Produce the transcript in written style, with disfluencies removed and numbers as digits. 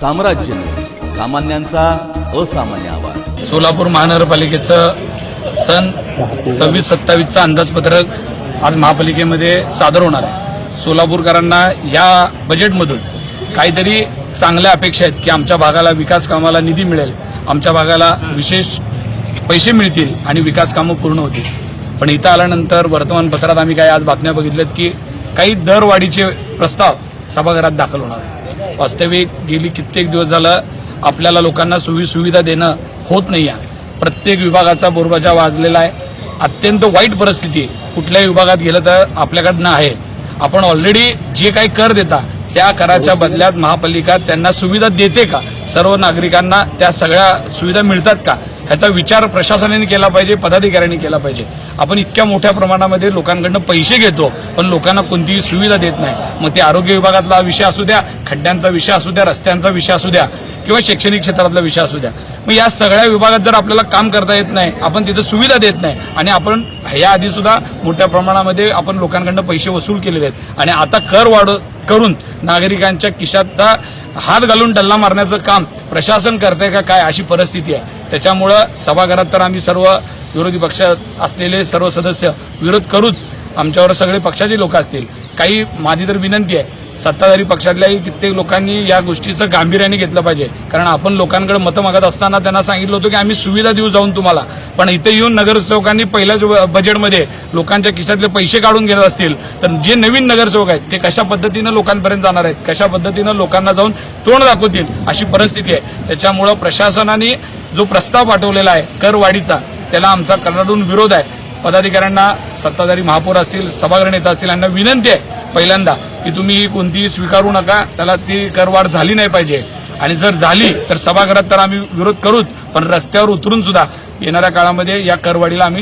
साम्राज्य न्यूज, सामान्यांचा असामान्य आवाज। सोलापूर महानगरपालिकेचं सन 26-27चं अंदाजपत्रक आज महापालिकेमध्ये सादर होणार आहे। सोलापूरकरांना या बजेटमधून काहीतरी चांगल्या अपेक्षा आहेत की आमच्या भागाला विकास कामाला निधी मिळेल, आमच्या भागाला विशेष पैसे मिळतील आणि विकास कामं पूर्ण होतील। पण इथं आल्यानंतर वर्तमानपत्रात आम्ही काही आज बातम्या बघितल्यात की काही दरवाढीचे प्रस्ताव सभागृहात दाखल होणार आहे। वास्तविक गेली कित्येक दिवस झालं आपल्याला लोकांना सुविधा देणं होत नाही आहे। प्रत्येक विभागाचा बोरबाजा वाजलेला आहे। अत्यंत वाईट परिस्थिती कुठल्याही विभागात गेलं तर आपल्याकडनं आहे। आपण ऑलरेडी जे काही कर देता त्या कराच्या बदल्यात महापालिका त्यांना सुविधा देते का, सर्व नागरिकांना त्या सगळ्या सुविधा मिळतात का, ह्याचा विचार प्रशासनाने केला पाहिजे, पदाधिकाऱ्यांनी केला पाहिजे। आपण इतक्या मोठ्या प्रमाणामध्ये लोकांकडून पैसे घेतो पण लोकांना कोणतीही सुविधा देत नाही। मग ते आरोग्य विभागातला विषय असू द्या, खड्ड्यांचा विषय असू द्या, रस्त्यांचा विषय असू द्या किंवा शैक्षणिक क्षेत्रातला विषय असू द्या, मग या सगळ्या विभागात जर आपल्याला काम करता येत नाही, आपण तिथे सुविधा देत नाही आणि आपण याआधी सुद्धा मोठ्या प्रमाणामध्ये आपण लोकांकडून पैसे वसूल केलेले आहेत आणि आता कर वाढ करून नागरिकांच्या खिशात हात घालून डल्ला मारण्याचं काम प्रशासन करतंय का काय, अशी परिस्थिती आहे। त्याच्यामुळं सभागृहात तर आम्ही सर्व विरोधी पक्षात असलेले सर्व सदस्य विरोध करूच। आमच्यावर सगळे पक्षाचे लोक असतील, काही माझी तर विनंती आहे सत्ताधारी पक्षातल्याही कित्येक लोकांनी या गोष्टीचं गांभीर्याने घेतलं पाहिजे। कारण आपण लोकांकडे मतं मागत असताना त्यांना सांगितलं होतं की आम्ही सुविधा देऊ जाऊन तुम्हाला, पण इथे येऊन नगरसेवकांनी पहिल्याच बजेटमध्ये लोकांच्या खिशातले पैसे काढून घेत असतील तर जे नवीन नगरसेवक आहेत ते कशा पद्धतीनं लोकांपर्यंत जाणार आहेत, कशा पद्धतीनं लोकांना जाऊन तोंड दाखवतील, अशी परिस्थिती आहे। त्याच्यामुळं प्रशासनाने जो प्रस्ताव पाठवलेला आहे करवाढीचा, त्याला आमचा कडाडून विरोध आहे। पदाधिकाऱ्यांना, सत्ताधारी महापौर असतील, सभागृह नेता असतील, यांना विनंती आहे पहिल्यांदा की तुम्ही ही कोणतीही स्वीकारू नका, त्याला ती करवाढ झाली नाही पाहिजे आणि जर झाली तर सभागृहात तर आम्ही विरोध करूच, पण रस्त्यावर उतरून सुद्धा येणाऱ्या काळामध्ये या करवाढीला आम्ही